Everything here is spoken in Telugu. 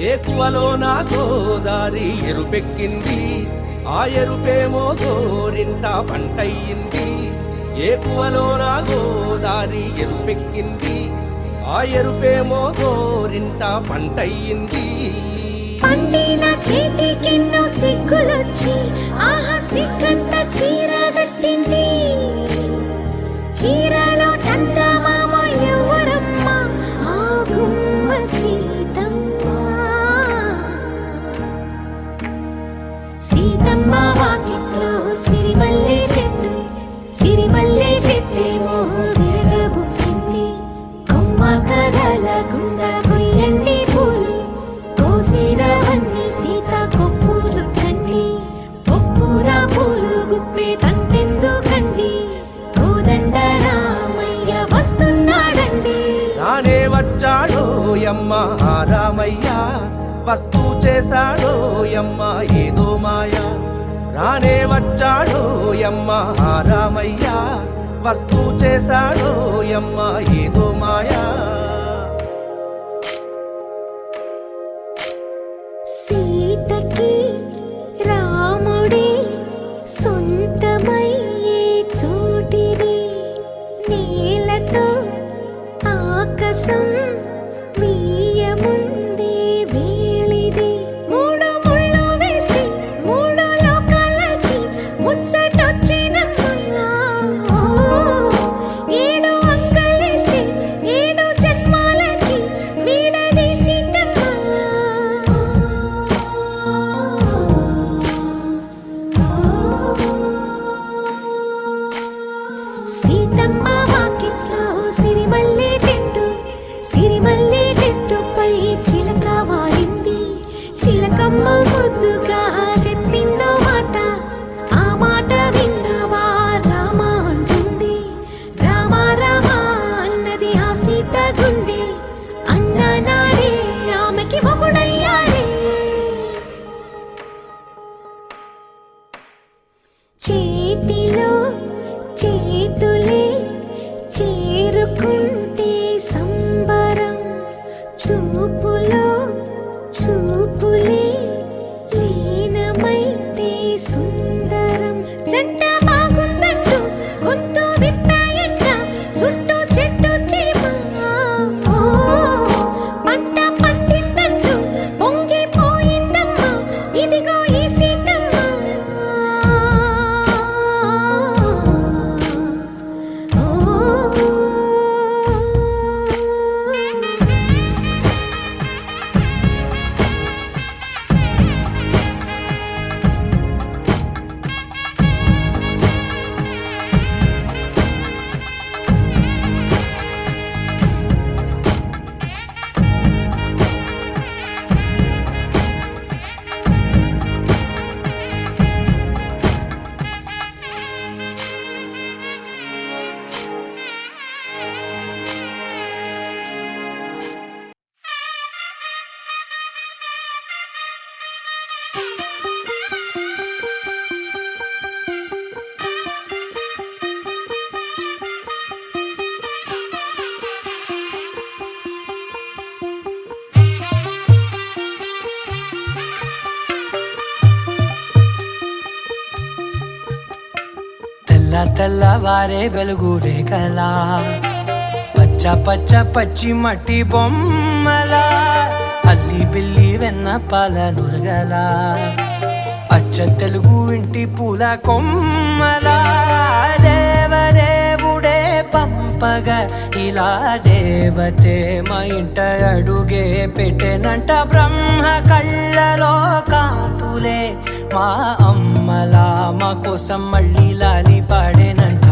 ఏకువలో నా గోదారి ఎరుపెక్కింది, ఆ ఎరుపేమో గోరింట పంటయ్యింది. ఏకువలో నా గోదారి ఎరుపెక్కింది, ఆ ఎరుపేమో గోరింట పంటయ్యింది. పండిన చేతికెన్నో సిగ్గులొచ్చి ఆహా సిగ్గంత చీర కట్టింది. చీరలో చందమామ ఎవరమ్మ, ఆ గుమ్మ సీతమ్మ. సీతమ్మ వాకిట్లో సిరిమల్లె చెట్టు, సిరిమల్లె చెట్టేమో విరగబూసింది. కొమ్మ కదలకుండా కొయ్యండి పూలు, కోసినవన్నీ సీత కొప్పు చుట్టండి. కొప్పున పూలు గుప్పే తంతెందుకండి, కోదండ రామయ్య వస్తున్నాడండి. రానే వచ్చాడో యమ్మ ఆ రామయ్య, వస్తూ చేశాడో యమ్మ ఏదో మాయ. రానే వచ్చాడో యమ్మ ఆ రామయ్య, వస్తూ చేశాడో యమ్మ ఏదో మాయా. సీతకి రాముడే సొంతమయ్యే చోటిది, నేలతో ఆకాశం వీయముందే వేళిది. మూడు ముళ్ళు వేస్తే మూడు లోకాలకి ముచ్చటొచ్చినమ్మా. ఏడు అంగలేస్తే ఏడు జన్మాలకి వీడదీసిందమ్మా. సీతమ్మ వాకిట్లో సిరిమల్లె చెట్టు, సిరిమల్లె చెట్టుపై చిలక వాడింది. చిలకమ్మ ముద్దుగా చెప్పిందో మాట, ఆ మాట విన్నవా రామ అంటుంది. రామ రామ అన్నది ఆ సీత గుండె, అన్న నాడే ఆమెకి మొగుడయ్యాడే. చేతిలో చేతులే చేరుకుంటే సంబరం, చూపులో చూపులే లీనమైతే సుందరం. జంట బాగుందంటూ గొంతు విప్పాయంట చుట్టూ చెట్టు చీమ. పంట పండిందంటూ పొంగిపోయిందమ్మా, ఇదిగో ఈ సీతమ్మ. తెల్లవారే వెలుగు రేఖలా, పచ్చ పచ్చ పచ్చి మట్టి బొమ్మలా, అల్లి బిల్లి వెన్న పాల నురగలా, అచ్చ తెలుగు ఇంటి పూల కొమ్మలా. దేవదేవుడే పంపగా ఇలా దేవతే మా ఇంట అడుగే పెట్టెనంట. బ్రహ్మ కళ్ళలో కాంతులే మా అమ్మలా, మా కోసం మళ్ళీ లాలి పాడేనంట.